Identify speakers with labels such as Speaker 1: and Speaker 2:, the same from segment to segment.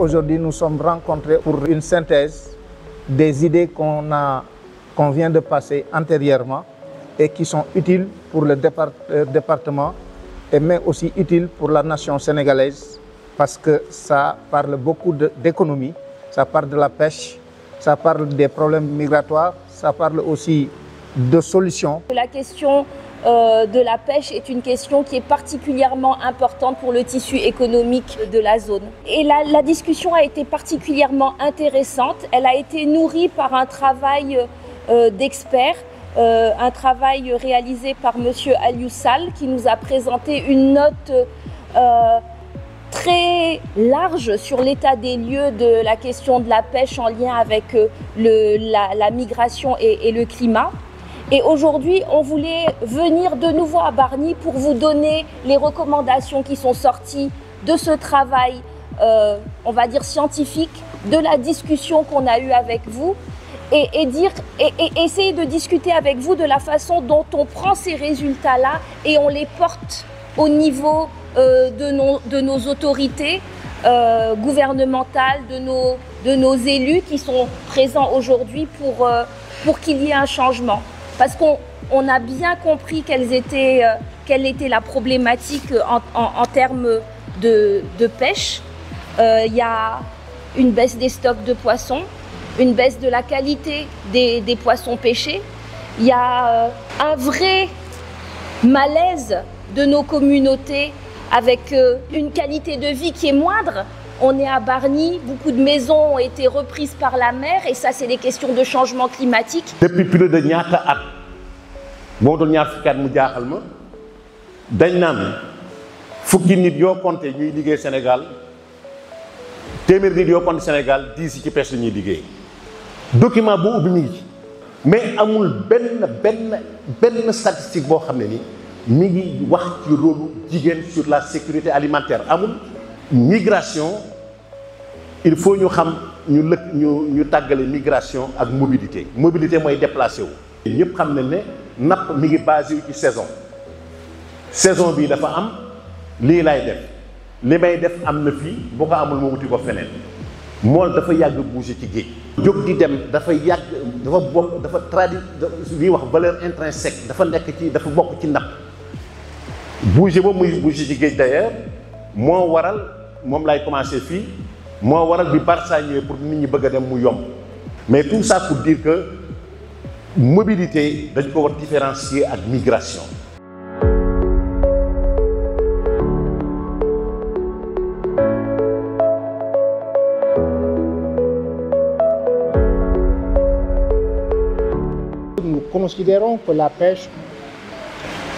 Speaker 1: aujourd'hui nous sommes rencontrés pour une synthèse des idées qu'on vient de passer antérieurement et qui sont utiles pour le département mais aussi utiles pour la nation sénégalaise parce que ça parle beaucoup d'économie, ça parle de la pêche, ça parle des problèmes migratoires, ça parle aussi de solutions.
Speaker 2: La question de la pêche est une question qui est particulièrement importante pour le tissu économique de la zone. Et la discussion a été particulièrement intéressante. Elle a été nourrie par un travail d'experts, un travail réalisé par M. Aliou Sall qui nous a présenté une note très large sur l'état des lieux de la question de la pêche en lien avec la migration et le climat. Et aujourd'hui, on voulait venir de nouveau à Bargny pour vous donner les recommandations qui sont sorties de ce travail, on va dire scientifique, de la discussion qu'on a eue avec vous et essayer de discuter avec vous de la façon dont on prend ces résultats-là et on les porte au niveau de nos autorités gouvernementales, de nos élus qui sont présents aujourd'hui pour qu'il y ait un changement. Parce qu'on a bien compris quelle était la problématique en termes de pêche. Il y a une baisse des stocks de poissons, une baisse de la qualité des poissons pêchés. Il y a un vrai malaise de nos communautés avec une qualité de vie qui est moindre. On est à Bargny, beaucoup de maisons ont été reprises par la mer et ça c'est des questions de changement climatique.
Speaker 3: Depuis plus de ñaata at boo doon ñaar fukki at mu jaaxal ma dañ naan fukki nit yoo compté ñuy liggéey Sénégal téeméer nit yoo compté Sénégal 10 ci pêche la ñuy liggéey document bu ubbi mi ngi ci mais amul benn statistique boo xam ne ni mi ngi wax ci rôle jigéen sur la sécurité alimentaire amul. Migration il faut ñu xam ñu tàggale migration ak mobilité mooy déplacé wu. ñëpp xam nañ ne napp mi ngi basé wu ci saison bi dafa am lii lay def li may def am na fii boo ko amul ma wuti ko feneen mool dafa yàgg bouger ci géej. jóg di dem dafa yàgg dafa bokk dafa li wax valeur intrinsèque dafa nekk ci dafa bokk ci napp bouger ba muy bouger ci géej d'ailleurs moo waral. moom lay commencé fii moo waral bi Barça ñëwee pour nit ñi bëgg a dem mu yomb mais tout ça pour dire que mobilité dañ ko war différencier ak migration.
Speaker 4: Nous considérons que la pêche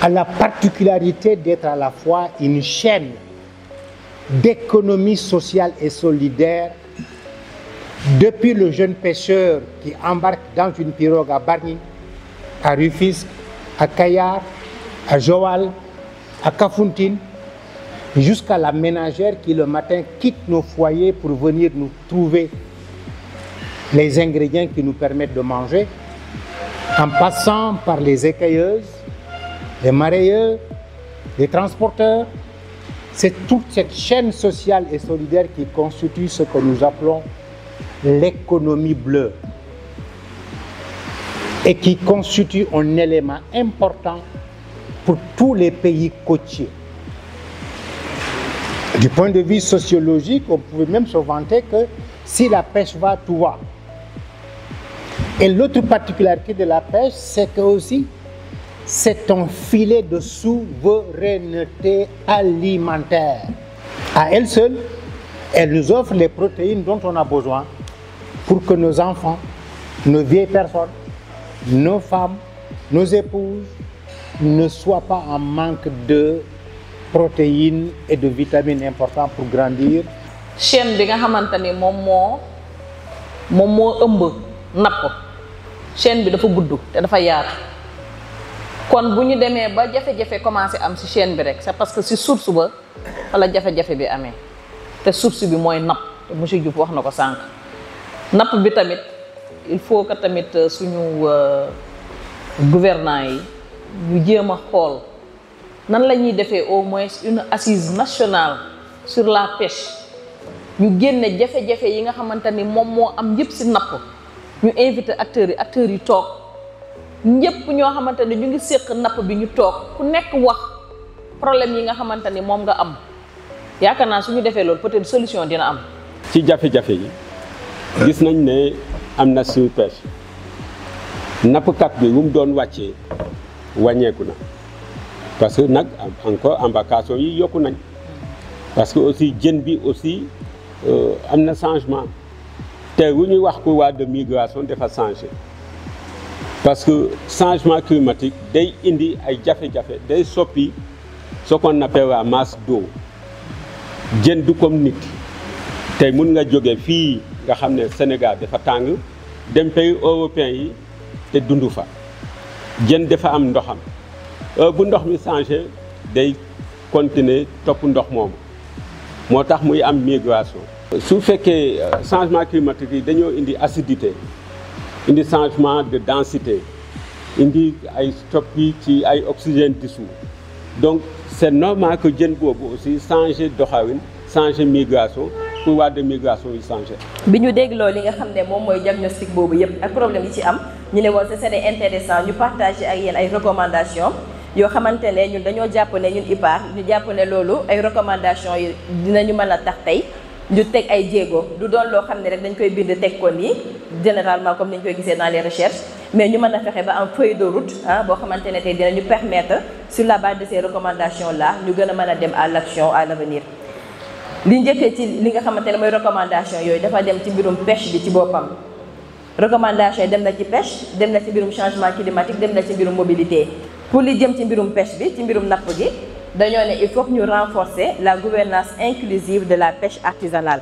Speaker 4: a la particularité d'être à la fois une chaîne d'économie sociale et solidaire depuis le jeune pêcheur qui embarque dans une pirogue à Bargny, à Rufisque, à Kayar, à Joal, à Kafountine, jusqu'à la ménagère qui le matin quitte nos foyers pour venir nous trouver les ingrédients qui nous permettent de manger, en passant par les écueilleuses, les marailleurs, les transporteurs. C'est toute cette chaîne sociale et solidaire qui constitue ce que nous appelons l'économie bleue et qui constitue un élément important pour tous les pays côtiers. Du point de vue sociologique, on pouvait même se vanter que si la pêche va, tout va. Et l'autre particularité de la pêche, c'est que aussi c'est un filet de souveraineté alimentaire. À elle seule, elle nous offre les protéines dont on a besoin pour que nos enfants, nos vieilles personnes, nos femmes, nos épouses ne soient pas en manque de protéines et de vitamines importantes pour grandir.
Speaker 5: Chaîne bi nga xamantani moom moo ëmb napp chaîne bi dafa gudd te dafa yaatu. kon bu ñu demee ba jafe-jafe commencé am ci chaîne bi rek c'est parce que ci source ba wala jafe-jafe bi amee te source bi mooy napp te monsieur Diouf wax na ko sànq napp bi tamit il faut que tamit suñu gouvernants yi ñu jéem a xool nan la ñuy defee au moins une assise nationale sur la pêche ñu génne jafe-jafe yi nga xamante ni moom moo am yëpp si napp ñu invité acteurs yi toog ñëpp ñoo xamante ni ñu ngi séq napp bi ñu toog ku nekk wax problème yi nga xamante ni moom nga am yaakaar naa suñu defee loolu peut-être solution dina am.
Speaker 6: ci jafe-jafe yi gis nañ ne am na surpêche nappkat bi bu mu doon wàccee wàññeeku na parce que nag encore embarcation yi yokku nañ parce que aussi jën bi aussi am na changement te bu ñuy wax couloir de migration dafa changé parce que changement climatique day indi ay jafe-jafe day soppi ce qu'on appelle la masse d'eau jën du comme nit tey mun nga jóge fii nga xam ne Sénégal dafa tàng dem pays européen yi te dundu fa jën dafa am ndoxam bu ndox mi changé day continuer topp ndox moomu moo tax muy am migration. su fekkee changement climatique yi dañoo indi acidité indi changement de densité indi ay soppi ci ay oxygène dissous donc c'est normal que jën boobu aussi changer doxalin changer migration couloir de migration yi changer.
Speaker 7: bi ñu dégloo li nga xam ne moom mooy diagnostic boobu yëpp ak problème yi ci am ñu ne woon c'est intéressant ñu partager ak yéen ay recommandations yoo xamante ne ñun dañoo jàpp ne ñun IPAR ñu jàpp ne loolu ay recommandations yi dinañu mën a tax tey ñu teg ay jéego du doon loo xam ne rek dañ koy bind teg ko nii généralement comme ni ñu koy gisee dans les recherches mais ñu mën a fexe ba am feuille de route boo xamante ne tey dinañu permettre sur la base de ces recommandations là ñu gën a mën a dem à l'action à l'avenir. li njëkkee ci li nga xamante ne mooy recommandation yooyu dafa dem ci mbirum pêche bi ci boppam recommandation yi dem na ci pêche dem na ci mbirum changement climatique dem na ci mbirum mobilité pour li jëm ci mbirum pêche bi ci mbirum napp gi dañoo ne il faut que ñu renforcer la gouvernance inclusive de la pêche artisanale.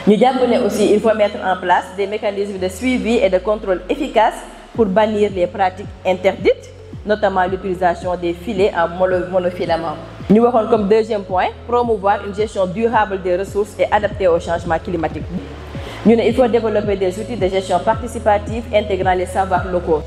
Speaker 7: ñu jàpp ne aussi il faut mettre en place des mécanismes de suivi et de contrôle efficaces pour bannir les pratiques interdites, notamment l'utilisation des filets en monofilament. Nous avons comme deuxième point promouvoir une gestion durable des ressources et adaptée au changement climatique. Il faut développer des outils de gestion participative intégrant les savoirs locaux.